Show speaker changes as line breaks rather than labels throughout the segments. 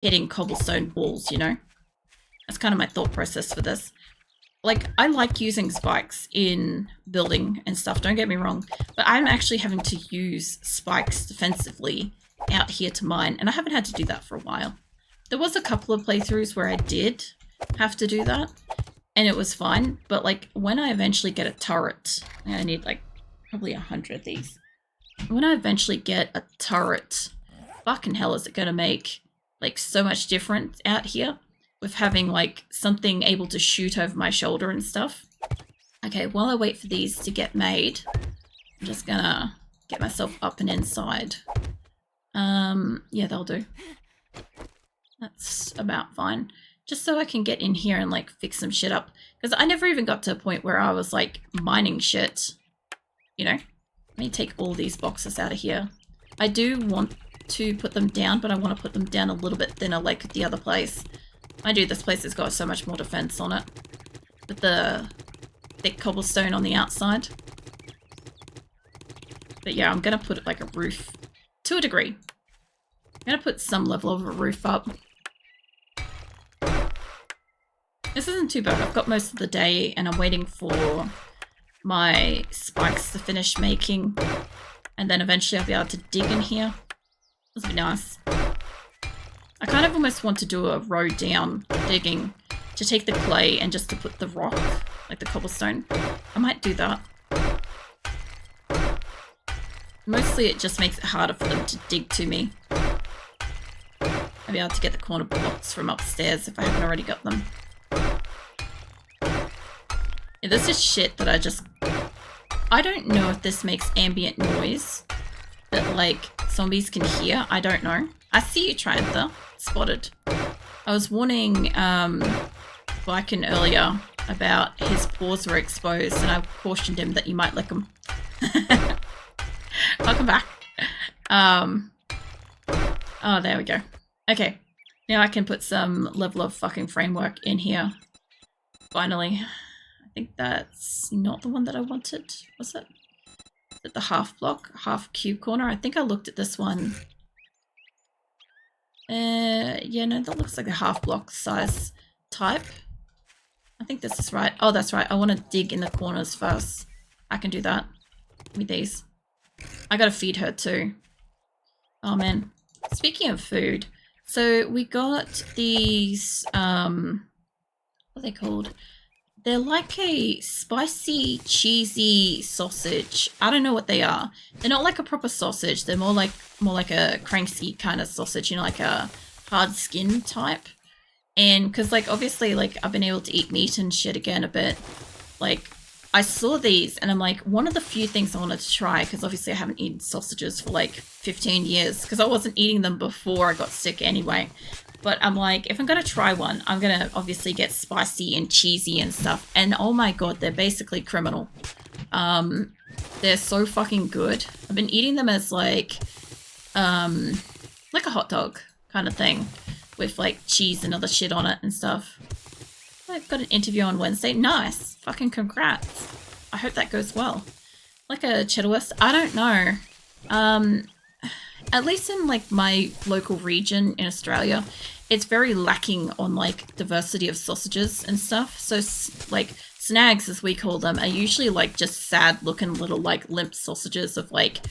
hitting cobblestone walls, you know? That's kind of my thought process for this. Like, I like using spikes in building and stuff, don't get me wrong, but I'm actually having to use spikes defensively out here to mine, and I haven't had to do that for a while. There was a couple of playthroughs where I did have to do that, and it was fine, but like when I eventually get a turret, I need like probably 100 of these. When I eventually get a turret, fucking hell is it gonna make like so much difference out here with having like something able to shoot over my shoulder and stuff. Okay, while I wait for these to get made, I'm just gonna get myself up and inside. Yeah, they'll do. That's about fine. Just so I can get in here and like fix some shit up. Because I never even got to a point where I was like mining shit. You know? Let me take all these boxes out of here. I do want to put them down, but I want to put them down a little bit thinner like the other place. I do, this place has got so much more defense on it. With the thick cobblestone on the outside. But yeah, I'm going to put like a roof to a degree. I'm going to put some level of a roof up. This isn't too bad. I've got most of the day and I'm waiting for my spikes to finish making. And then eventually I'll be able to dig in here. This will be nice. I kind of almost want to do a row down digging to take the clay and just to put the rock, like the cobblestone. I might do that. Mostly it just makes it harder for them to dig to me. I'll be able to get the corner blocks from upstairs if I haven't already got them. Yeah, this is shit that I don't know if this makes ambient noise that like zombies can hear. I don't know. I see you, Triantha. Spotted. I was warning Viken earlier about his paws were exposed and I cautioned him that you might lick them. Welcome back. Oh, there we go. Okay. Now I can put some level of fucking framework in here. Finally. I think that's not the one that I wanted. Was it? Is it the half block? Half cube corner? I think I looked at this one. Yeah, no, that looks like a half block size type. I think this is right. Oh, that's right. I want to dig in the corners first. I can do that. Give me these. I gotta feed her too. Oh man. Speaking of food, so we got these, what are they called? They're like a spicy, cheesy sausage. I don't know what they are. They're not like a proper sausage. They're more like a cranksy kind of sausage, you know, like a hard skin type. And because like obviously like I've been able to eat meat and shit again a bit. Like I saw these and I'm like, one of the few things I wanted to try, because obviously I haven't eaten sausages for like 15 years because I wasn't eating them before I got sick anyway. But I'm like, if I'm going to try one, I'm going to obviously get spicy and cheesy and stuff. And oh my god, they're basically criminal. They're so fucking good. I've been eating them as like a hot dog kind of thing with like cheese and other shit on it and stuff. I've got an interview on Wednesday. Nice. Fucking congrats. I hope that goes well. Like a cheddar west? I don't know. At least in like my local region in Australia, it's very lacking on like diversity of sausages and stuff. So like snags, as we call them, are usually like just sad looking little like limp sausages of like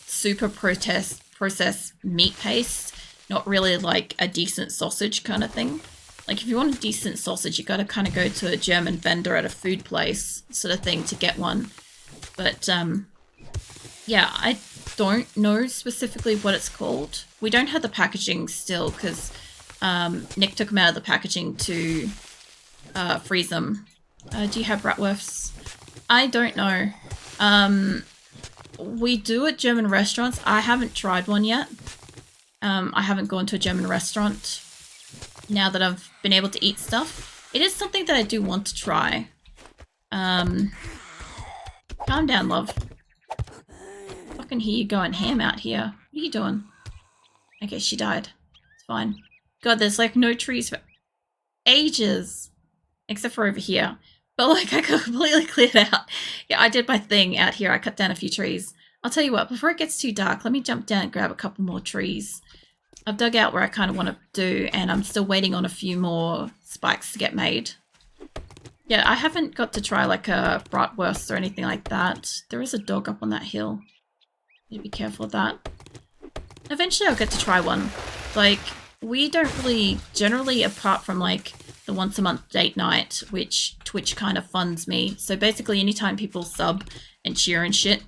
super processed meat paste. Not really like a decent sausage kind of thing. Like if you want a decent sausage, you got to kind of go to a German vendor at a food place sort of thing to get one. But yeah, I don't know specifically what it's called. We don't have the packaging still because Nick took them out of the packaging to freeze them. Do you have bratwursts? I don't know. We do at German restaurants. I haven't tried one yet. I haven't gone to a German restaurant now that I've been able to eat stuff. It is something that I do want to try. Calm down, love. I can hear you going ham out here. What are you doing? Okay, she died. It's fine. God, there's like no trees for ages. Except for over here. But like I completely cleared out. Yeah, I did my thing out here. I cut down a few trees. I'll tell you what, before it gets too dark, let me jump down and grab a couple more trees. I've dug out where I kind of want to do, and I'm still waiting on a few more spikes to get made. Yeah, I haven't got to try like a bratwurst or anything like that. There is a dog up on that hill. Need to be careful of that. Eventually I'll get to try one. Like, we don't really, generally apart from like the once a month date night, which Twitch kind of funds me. So basically anytime people sub and cheer and shit,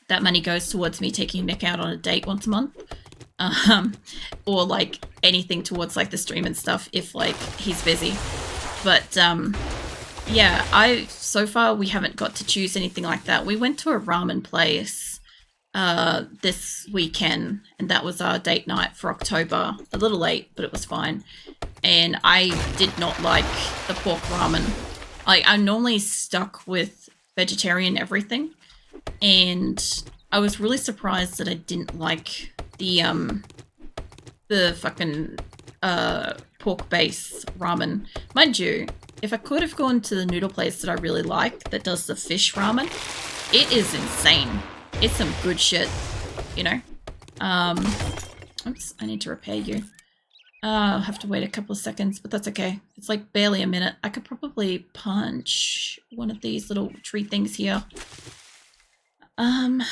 that money goes towards me taking Nick out on a date once a month. Or like anything towards like the stream and stuff if like he's busy. But yeah, so far we haven't got to choose anything like that. We went to a ramen place this weekend, and that was our date night for October. A little late, but it was fine. And I did not like the pork ramen. I'm normally stuck with vegetarian everything, and I was really surprised that I didn't like the fucking pork base ramen. Mind you, if I could have gone to the noodle place that I really like that does the fish ramen, it is insane. It's some good shit, you know? Oops, I need to repair you. I'll have to wait a couple of seconds, but that's okay. It's like barely a minute. I could probably punch one of these little tree things here. I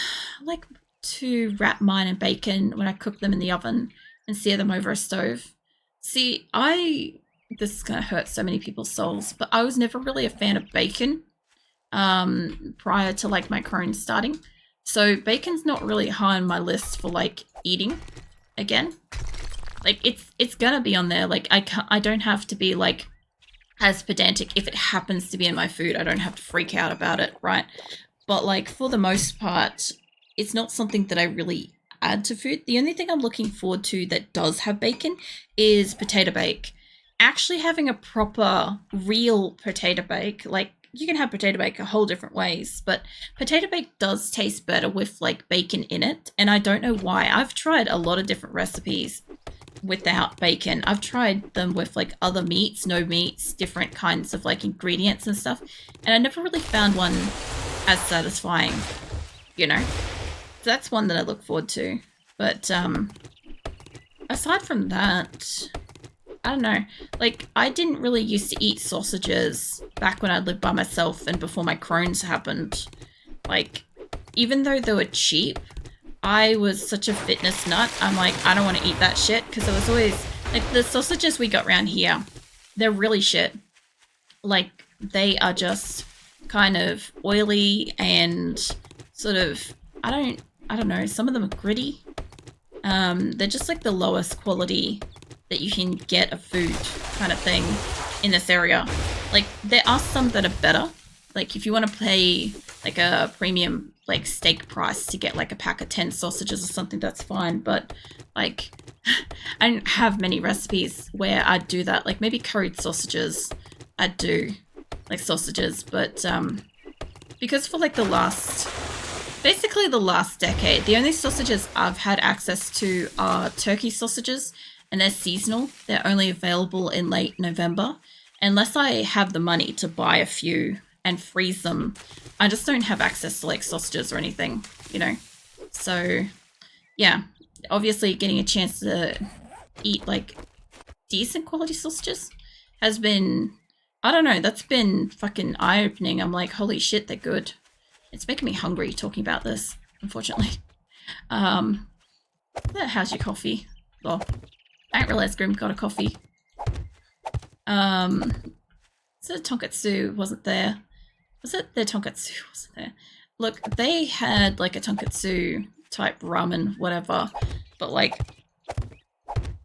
like to wrap mine in bacon when I cook them in the oven and sear them over a stove. See, this is gonna hurt so many people's souls, but I was never really a fan of bacon prior to like my Crohn's starting. So bacon's not really high on my list for like eating again. Like it's gonna be on there. Like I don't have to be like as pedantic if it happens to be in my food. I don't have to freak out about it, right? But like for the most part, it's not something that I really add to food. The only thing I'm looking forward to that does have bacon is potato bake. Actually having a proper real potato bake, like you can have potato bake a whole different ways, but potato bake does taste better with like bacon in it, and I don't know why. I've tried a lot of different recipes without bacon. I've tried them with like other meats, no meats, different kinds of like ingredients and stuff, and I never really found one as satisfying, you know? So that's one that I look forward to. But aside from that, I don't know. Like, I didn't really used to eat sausages back when I lived by myself and before my Crohn's happened. Like, even though they were cheap, I was such a fitness nut. I'm like, I don't want to eat that shit, because it was always, like, the sausages we got around here, they're really shit. Like, they are just kind of oily and sort of, I don't know, some of them are gritty. They're just like the lowest quality that you can get of food kind of thing in this area. Like, there are some that are better. Like, if you want to pay like a premium like steak price to get like a pack of 10 sausages or something, that's fine. But like, I don't have many recipes where I'd do that. Like maybe curried sausages, I'd do like sausages, but because for like basically the last decade, the only sausages I've had access to are turkey sausages, and they're seasonal. They're only available in late November. Unless I have the money to buy a few and freeze them, I just don't have access to like sausages or anything, you know? So yeah, obviously getting a chance to eat like decent quality sausages has been, I don't know, that's been fucking eye-opening. I'm like, holy shit, they're good. It's making me hungry talking about this, unfortunately. How's your coffee? Oh, I didn't realize Grim got a coffee. So tonkatsu wasn't there. Was it their tonkatsu wasn't there? Look, they had like a tonkatsu type ramen, whatever, but like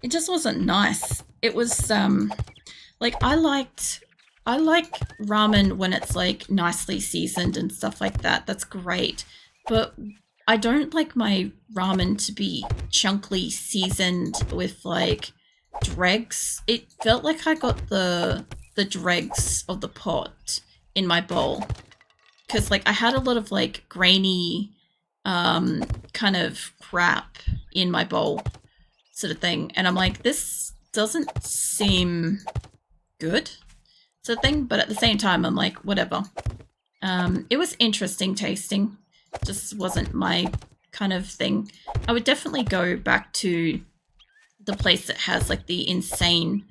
it just wasn't nice. It was like I like ramen when it's like nicely seasoned and stuff like that. That's great. But I don't like my ramen to be chunkily seasoned with like dregs. It felt like I got the dregs of the pot in my bowl, because like I had a lot of like grainy kind of crap in my bowl sort of thing, and I'm like, this doesn't seem good sort of thing, but at the same time I'm like, whatever. It was interesting tasting, just wasn't my kind of thing. I would definitely go back to the place that has like the insane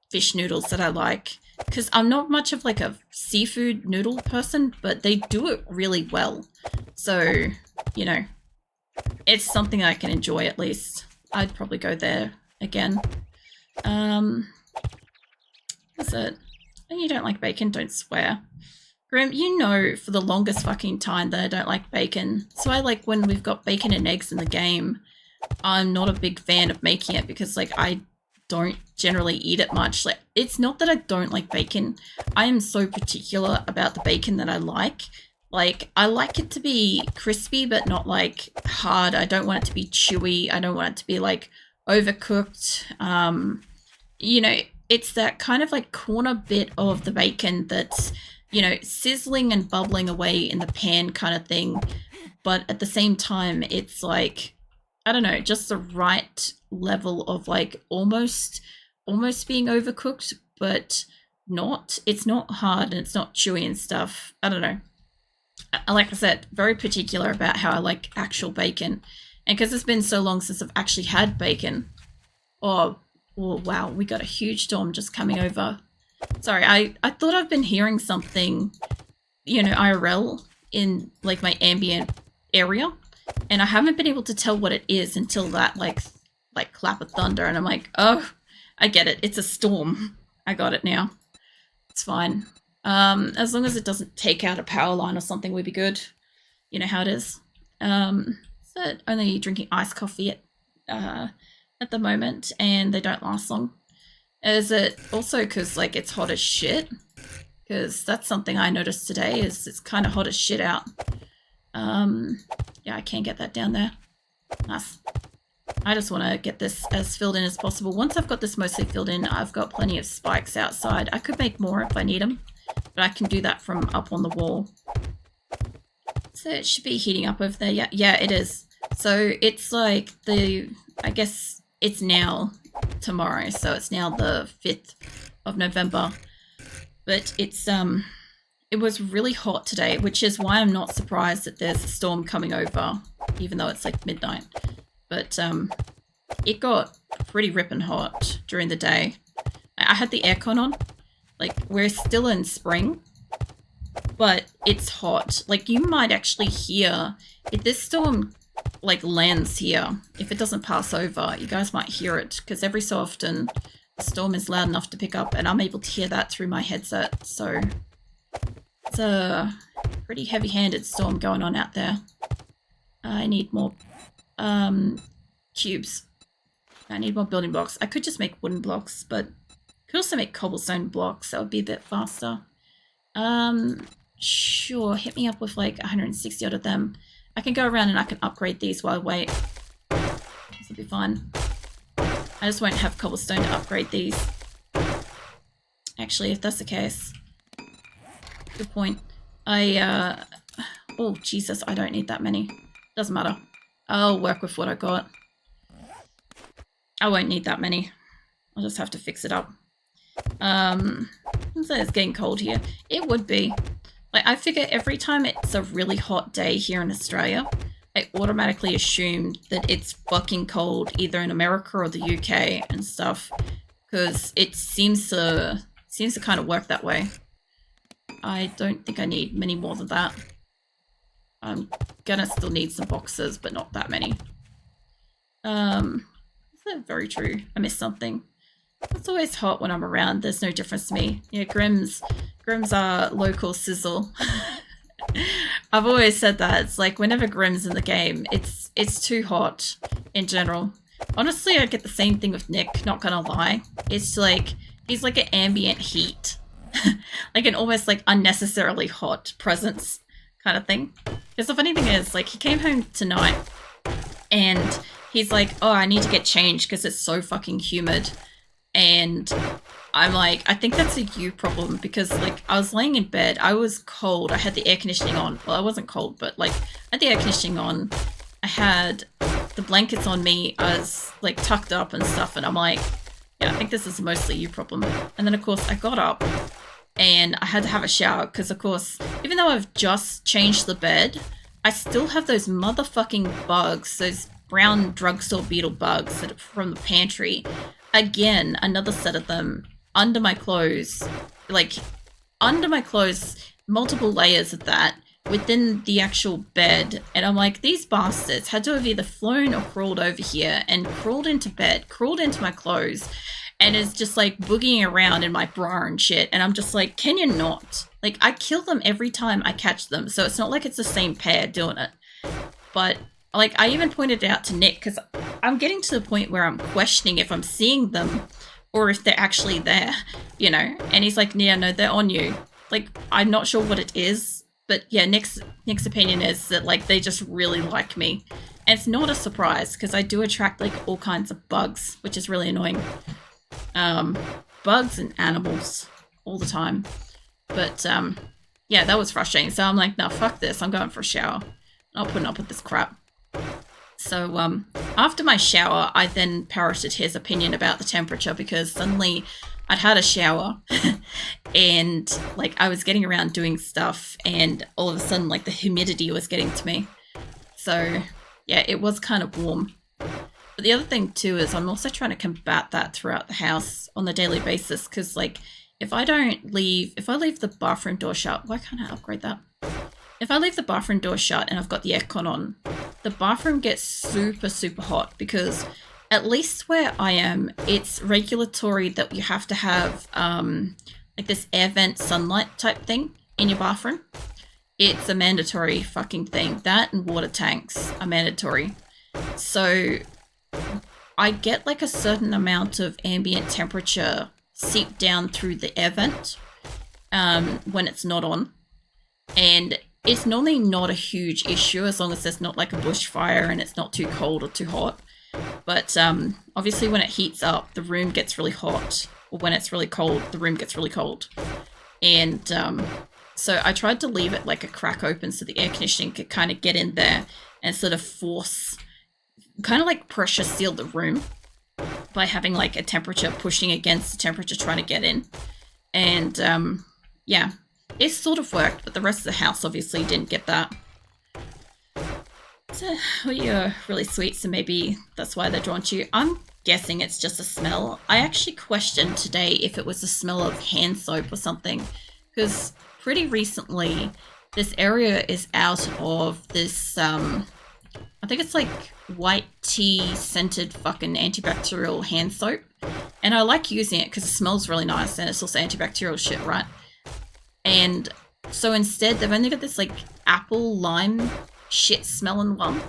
fish noodles that I like. Because I'm not much of like a seafood noodle person, but they do it really well. So, you know, it's something I can enjoy at least. I'd probably go there again. What's it? Oh, you don't like bacon? Don't swear. Grim, you know for the longest fucking time that I don't like bacon. So I like when we've got bacon and eggs in the game, I'm not a big fan of making it because like I don't generally eat it much. Like it's not that I don't like bacon. I am so particular about the bacon that I like. Like I like it to be crispy but not like hard. I don't want it to be chewy. I don't want it to be like overcooked. You know, it's that kind of like corner bit of the bacon that's, you know, sizzling and bubbling away in the pan kind of thing. But at the same time, it's like, I don't know, just the right level of like almost being overcooked, but not. It's not hard and it's not chewy and stuff. I don't know. Like I said, very particular about how I like actual bacon. And because it's been so long since I've actually had bacon. Oh wow, we got a huge storm just coming over. Sorry, I thought I've been hearing something, you know, IRL in like my ambient area. And I haven't been able to tell what it is until that like clap of thunder. And I'm like, oh, I get it. It's a storm. I got it now. It's fine. As long as it doesn't take out a power line or something, we'd be good. You know how it is. So only drinking iced coffee at the moment, and they don't last long. Is it also because like it's hot as shit? Because that's something I noticed today. Is it's kind of hot as shit out. Yeah, I can't get that down there. Nice. I just want to get this as filled in as possible. Once I've got this mostly filled in, I've got plenty of spikes outside. I could make more if I need them, but I can do that from up on the wall. So it should be heating up over there. Yeah, it is. So it's like I guess it's now tomorrow, so it's now the 5th of November. But it's it was really hot today, which is why I'm not surprised that there's a storm coming over, even though it's like midnight. But it got pretty ripping hot during the day. I had the aircon on. Like, we're still in spring, but it's hot. Like, you might actually hear, if this storm, like, lands here, if it doesn't pass over, you guys might hear it, because every so often, the storm is loud enough to pick up, and I'm able to hear that through my headset, so it's a pretty heavy-handed storm going on out there. I need more cubes. I need more building blocks. I could just make wooden blocks, but I could also make cobblestone blocks. That would be a bit faster. Sure. Hit me up with like 160 odd of them. I can go around and I can upgrade these while I wait. This will be fun. I just won't have cobblestone to upgrade these. Actually, if that's the case. Good point. Oh, Jesus, I don't need that many. Doesn't matter. I'll work with what I got. I won't need that many. I'll just have to fix it up. So it's getting cold here. It would be. Like, I figure every time it's a really hot day here in Australia, I automatically assume that it's fucking cold either in America or the UK and stuff. Because it seems to kind of work that way. I don't think I need many more than that. I'm gonna still need some boxes, but not that many. Is that very true? I missed something. It's always hot when I'm around. There's no difference to me. Yeah, Grimm's are local sizzle. I've always said that. It's like whenever Grimm's in the game, it's too hot in general. Honestly, I get the same thing with Nick, not gonna lie. It's like, he's like an ambient heat. Like an almost like unnecessarily hot presence kind of thing. Because the funny thing is, like, he came home tonight and he's like, oh, I need to get changed because it's so fucking humid. And I'm like, I think that's a you problem because, like, I was laying in bed. I was cold. I had the air conditioning on. Well, I wasn't cold, but, like, I had the air conditioning on. I had the blankets on me. I was, like, tucked up and stuff. And I'm like, yeah, I think this is mostly you problem. And then, of course, I got up and I had to have a shower because, of course, even though I've just changed the bed, I still have those motherfucking bugs, those brown drugstore beetle bugs that are from the pantry. Again, another set of them under my clothes, like under my clothes, multiple layers of that within the actual bed. And I'm like, these bastards had to have either flown or crawled over here and crawled into bed, crawled into my clothes, and is just like boogieing around in my bra and shit. And I'm just like, can you not? Like, I kill them every time I catch them, so it's not like it's the same pair doing it. But like, I even pointed it out to Nick, because I'm getting to the point where I'm questioning if I'm seeing them or if they're actually there, you know? And he's like, yeah, no, they're on you. Like, I'm not sure what it is, but yeah, Nick's opinion is that like they just really like me. And it's not a surprise, because I do attract like all kinds of bugs, which is really annoying. Bugs and animals all the time. But yeah, that was frustrating. So I'm like, no, fuck this. I'm going for a shower. I'm not putting up with this crap. So after my shower, I then parroted his opinion about the temperature, because suddenly I'd had a shower and like I was getting around doing stuff, and all of a sudden like the humidity was getting to me. So yeah, it was kind of warm. But the other thing too is I'm also trying to combat that throughout the house on a daily basis, because like if I leave the bathroom door shut, why can't I upgrade that? If I leave the bathroom door shut and I've got the aircon on, the bathroom gets super, super hot, because at least where I am, it's regulatory that you have to have like this air vent sunlight type thing in your bathroom. It's a mandatory fucking thing. That and water tanks are mandatory. So I get like a certain amount of ambient temperature seep down through the air vent when it's not on. And it's normally not a huge issue as long as there's not like a bushfire and it's not too cold or too hot. But obviously when it heats up, the room gets really hot. Or when it's really cold, the room gets really cold. And so I tried to leave it like a crack open so the air conditioning could kind of get in there and sort of force, kind of like pressure seal the room by having like a temperature pushing against the temperature trying to get in. And yeah, it sort of worked, but the rest of the house obviously didn't get that. So, well, you're really sweet, so maybe that's why they're drawn to you. I'm guessing it's just a smell. I actually questioned today if it was the smell of hand soap or something, because pretty recently this area is out of this, I think it's like white tea scented fucking antibacterial hand soap. And I like using it because it smells really nice and it's also antibacterial shit, right? And so instead, they've only got this like apple lime shit smelling one.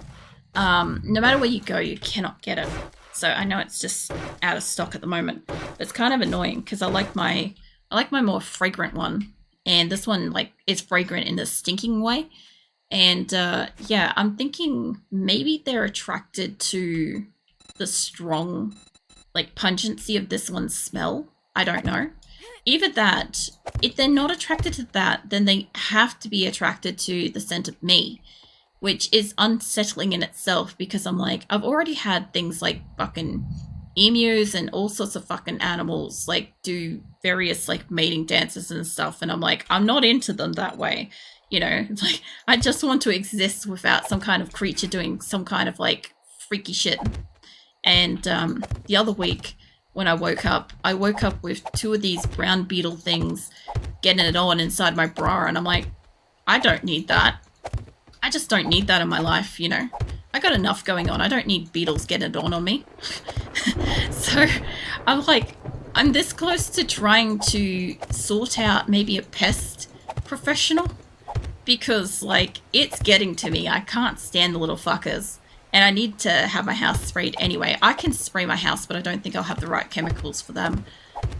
No matter where you go, you cannot get it. So I know it's just out of stock at the moment. But it's kind of annoying because I like my more fragrant one, and this one like is fragrant in a stinking way. And yeah, I'm thinking maybe they're attracted to the strong like pungency of this one's smell. I don't know. Either that, if they're not attracted to that, then they have to be attracted to the scent of me, which is unsettling in itself, because I'm like, I've already had things like fucking emus and all sorts of fucking animals like do various like mating dances and stuff, and I'm like, I'm not into them that way, you know. It's like I just want to exist without some kind of creature doing some kind of like freaky shit. And the other week when I woke up with two of these brown beetle things getting it on inside my bra, and I'm like, I don't need that. I just don't need that in my life, you know. I got enough going on. I don't need beetles getting it on me. So I'm like, I'm this close to trying to sort out maybe a pest professional, because like it's getting to me. I can't stand the little fuckers. And I need to have my house sprayed anyway. I can spray my house, but I don't think I'll have the right chemicals for them.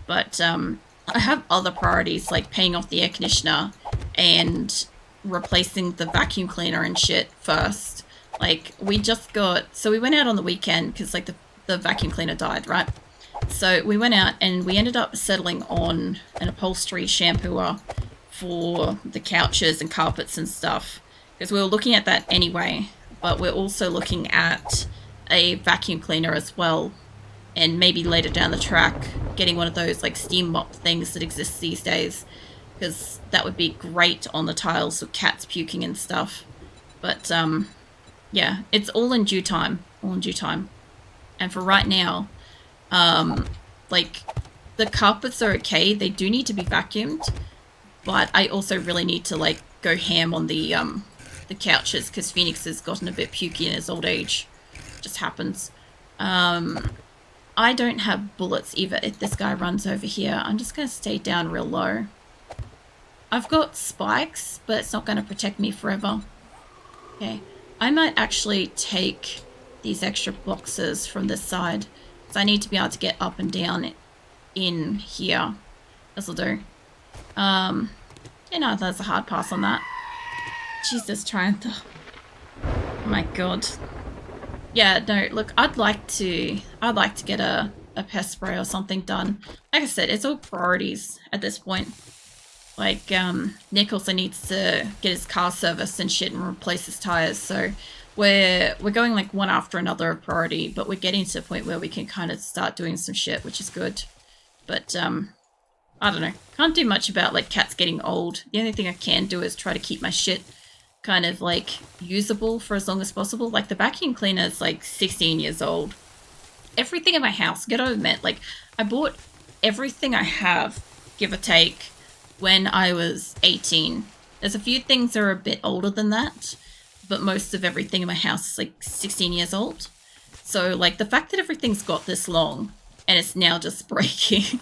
But I have other priorities like paying off the air conditioner and replacing the vacuum cleaner and shit first. Like we went out on the weekend because like the vacuum cleaner died, right? So we went out and we ended up settling on an upholstery shampooer for the couches and carpets and stuff, because we were looking at that anyway. But we're also looking at a vacuum cleaner as well, and maybe later down the track getting one of those like steam mop things that exist these days, because that would be great on the tiles with cats puking and stuff. But yeah, it's all in due time. all in due time. And for right now, like, the carpets are okay. They do need to be vacuumed, but I also really need to, like, go ham on the couches because Phoenix has gotten a bit pukey in his old age. Just happens. I don't have bullets either if this guy runs over here. I'm just going to stay down real low. I've got spikes, but it's not going to protect me forever. Okay. I might actually take these extra boxes from this side, because I need to be able to get up and down in here. This'll do. You know, there's a hard pass on that. Jesus, trying to... Oh my god. Yeah, no, look, I'd like to get a pest spray or something done. Like I said, it's all priorities at this point. Like, Nick also needs to get his car serviced and shit and replace his tires, so we're going like one after another of priority, but we're getting to the point where we can kind of start doing some shit, which is good. But, I don't know. Can't do much about, like, cats getting old. The only thing I can do is try to keep my shit kind of, like, usable for as long as possible. Like, the vacuum cleaner is, like, 16 years old. Everything in my house, gotta admit, like, I bought everything I have, give or take, when I was 18. There's a few things that are a bit older than that, but most of everything in my house is, like, 16 years old. So, like, the fact that everything's got this long, and it's now just breaking...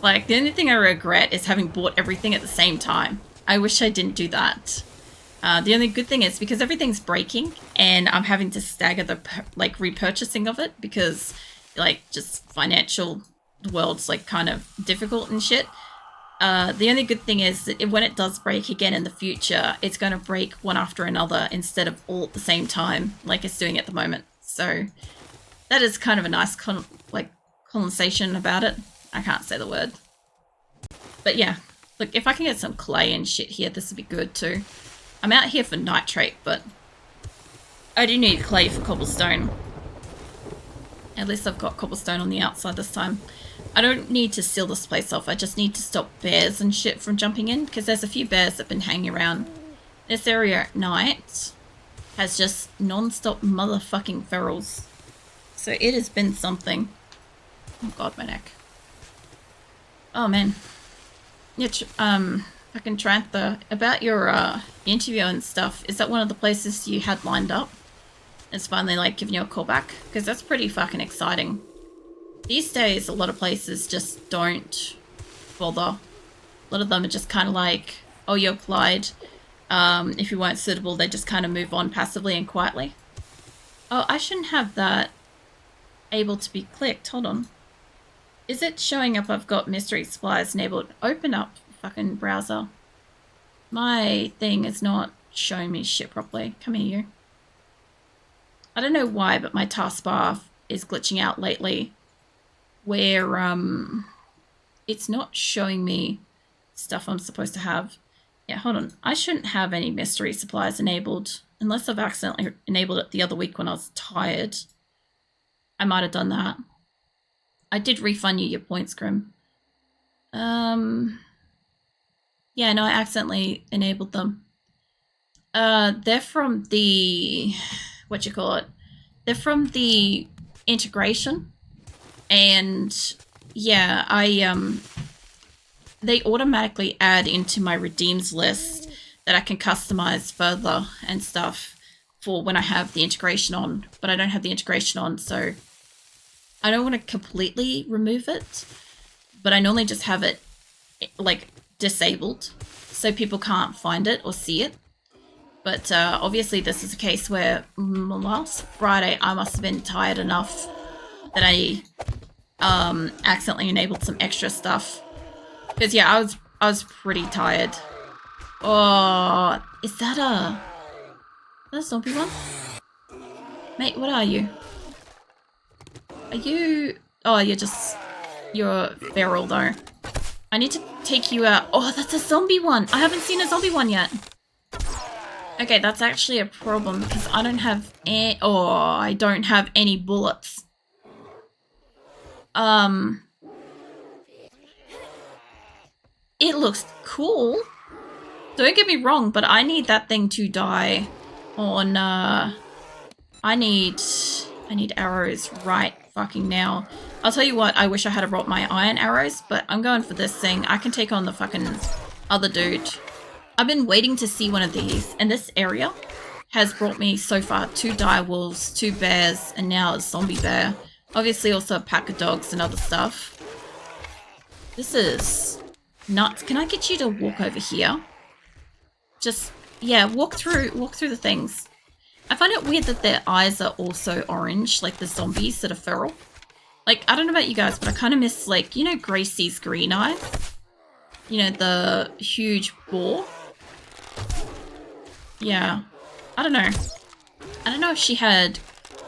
Like, the only thing I regret is having bought everything at the same time. I wish I didn't do that. The only good thing is because everything's breaking and I'm having to stagger the, like, repurchasing of it because, like, just financial world's, like, kind of difficult and shit. The only good thing is that when it does break again in the future, it's going to break one after another instead of all at the same time, like it's doing at the moment. So that is kind of a nice, condensation about it. I can't say the word. But yeah, look, if I can get some clay and shit here, this would be good too. I'm out here for nitrate, but I do need clay for cobblestone. At least I've got cobblestone on the outside this time. I don't need to seal this place off. I just need to stop bears and shit from jumping in, because there's a few bears that have been hanging around. This area at night has just non-stop motherfucking ferals. So it has been something. Oh god, my neck. Oh man. Yeah, fucking Trantha, about your interview and stuff, is that one of the places you had lined up? It's finally like giving you a call back? Because that's pretty fucking exciting. These days, a lot of places just don't bother. A lot of them are just kind of like, oh, you applied. If you weren't suitable, they just kind of move on passively and quietly. Oh, I shouldn't have that able to be clicked. Hold on. Is it showing up I've got mystery supplies enabled? Open up fucking browser. My thing is not showing me shit properly. Come here, you. I don't know why, but my taskbar is glitching out lately. Where, it's not showing me stuff I'm supposed to have. Yeah, hold on. I shouldn't have any mystery supplies enabled. Unless I've accidentally enabled it the other week when I was tired. I might have done that. I did refund you your points, Grim. Yeah, no, I accidentally enabled them. They're from the... They're from the integration. And yeah, they automatically add into my redeems list that I can customize further and stuff for when I have the integration on, but I don't have the integration on, so I don't want to completely remove it, but I normally just have it like disabled so people can't find it or see it. But obviously this is a case where last Friday I must have been tired enough that I accidentally enabled some extra stuff. Because yeah, I was pretty tired. Oh, is that a zombie one? Mate, what are you? Are you... Oh, you're feral though. I need to take you out. Oh, that's a zombie one. I haven't seen a zombie one yet. Okay, that's actually a problem because I don't have I don't have any bullets. It looks cool. Don't get me wrong, but I need that thing to die on I need arrows right fucking now. I'll tell you what, I wish I had brought my iron arrows, but I'm going for this thing. I can take on the fucking other dude. I've been waiting to see one of these, and this area has brought me so far 2 dire wolves, 2 bears, and now a zombie bear. Obviously also a pack of dogs and other stuff. This is nuts. Can I get you to walk over here? Just, yeah, walk through the things. I find it weird that their eyes are also orange, like the zombies that are feral. Like, I don't know about you guys, but I kind of miss, like, you know Gracie's green eyes? You know, the huge boar? Yeah. I don't know. I don't know if she had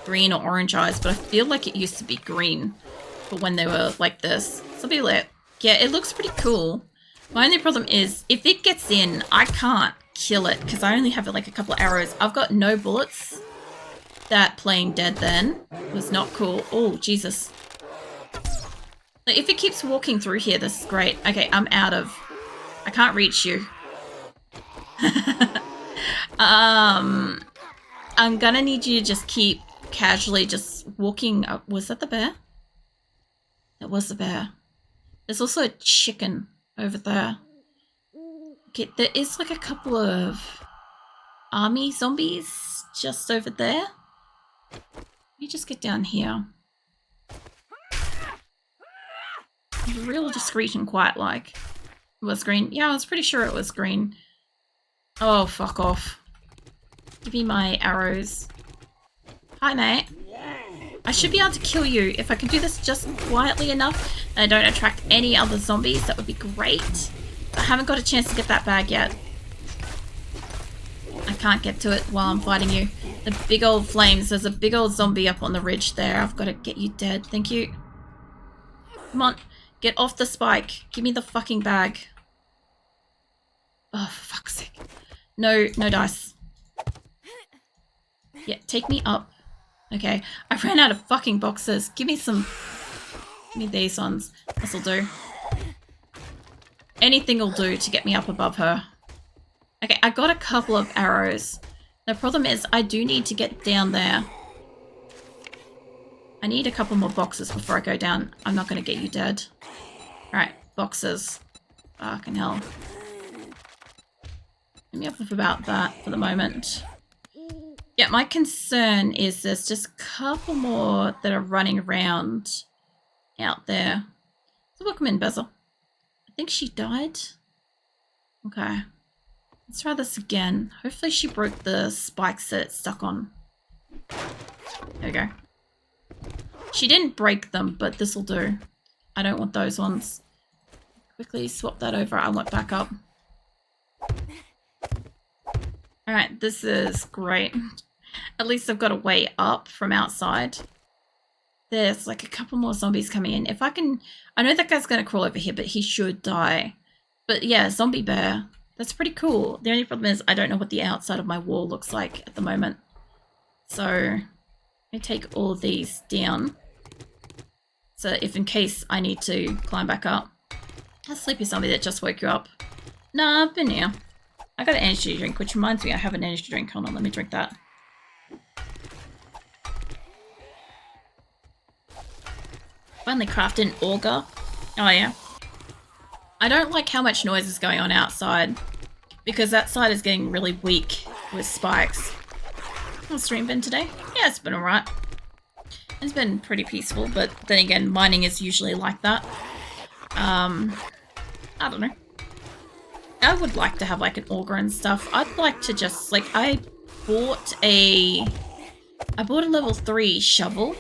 green or orange eyes, but I feel like it used to be green for when they were like this. So be lit. Yeah, it looks pretty cool. My only problem is, if it gets in, I can't kill it because I only have like a couple of arrows. I've got no bullets. That playing dead then was not cool. Oh, Jesus. Like, if it keeps walking through here, this is great. Okay, I'm out of... I can't reach you. I'm gonna need you to just keep casually just walking up. Was that the bear? That was the bear. There's also a chicken over there. Okay, there is like a couple of army zombies just over there. Let me just get down here. Real discreet and quiet like. It was green. Yeah, I was pretty sure it was green. Oh, fuck off. Give me my arrows. Hi, mate. I should be able to kill you if I can do this just quietly enough and I don't attract any other zombies. That would be great. I haven't got a chance to get that bag yet. I can't get to it while I'm fighting you. The big old flames. There's a big old zombie up on the ridge there. I've got to get you dead. Thank you. Come on. Get off the spike. Give me the fucking bag. Oh, for fuck's sake. No dice. Yeah, take me up. Okay, I ran out of fucking boxes. Give me some... Give me these ones. This'll do. Anything will do to get me up above her. Okay, I got a couple of arrows. The problem is I do need to get down there. I need a couple more boxes before I go down. I'm not going to get you dead. Alright, boxes. Fucking hell. Let me up with about that for the moment. Yeah, my concern is there's just a couple more that are running around out there. So welcome in, Bezel. I think she died. Okay. Let's try this again. Hopefully she broke the spikes that it's stuck on. There we go. She didn't break them, but this'll do. I don't want those ones. Quickly swap that over. I want back up. Alright, this is great. At least I've got a way up from outside. There's like a couple more zombies coming in. If I can... I know that guy's going to crawl over here, but he should die. But yeah, zombie bear. That's pretty cool. The only problem is I don't know what the outside of my wall looks like at the moment. So, let me take all of these down. So if in case I need to climb back up. A sleepy zombie that just woke you up. Nah, I've been here. I got an energy drink, which reminds me I have an energy drink. Hold on, let me drink that. Finally crafted an auger. Oh yeah. I don't like how much noise is going on outside because that side is getting really weak with spikes. How's stream been today? Yeah, it's been alright. It's been pretty peaceful, but then again, mining is usually like that. I don't know. I would like to have like an auger and stuff. I'd like to just like I bought a level 3 shovel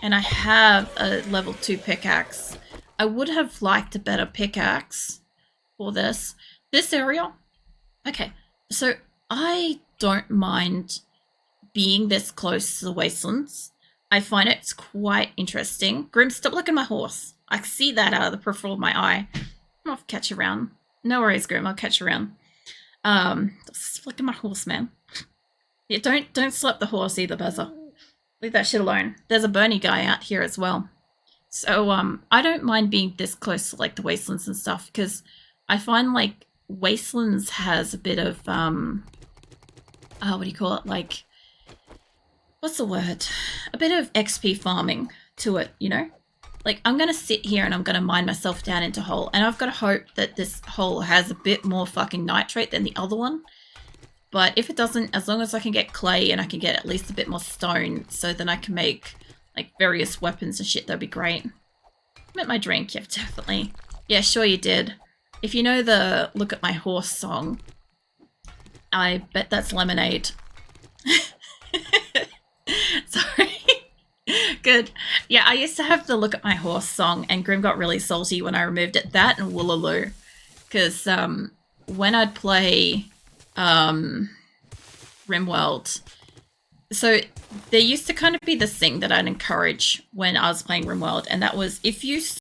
and I have a level 2 pickaxe. I would have liked a better pickaxe for this area. Okay, so I don't mind being this close to the wastelands. I find it's quite interesting. Grim, stop looking at my horse. I see that out of the peripheral of my eye. I'll catch you around. No worries, Grim. I'll catch you around. Just look at my horse, man. Yeah, don't slap the horse either, Buzzer. Leave that shit alone. There's a Bernie guy out here as well. So, I don't mind being this close to, like, the wastelands and stuff, because I find, like, wastelands has a bit of, what do you call it? Like, what's the word? A bit of XP farming to it, you know? Like, I'm going to sit here and I'm going to mine myself down into hole. And I've got to hope that this hole has a bit more fucking nitrate than the other one. But if it doesn't, as long as I can get clay and I can get at least a bit more stone so then I can make, like, various weapons and shit, that'd be great. Met my drink, yeah, definitely. Yeah, sure you did. If you know the Look at My Horse song, I bet that's Lemonade. Sorry. Good. Yeah, I used to have the Look at My Horse song, and Grim got really salty when I removed it. That and Woolaloo. Because when I'd play RimWorld, so there used to kind of be this thing that I'd encourage when I was playing RimWorld, and that was if you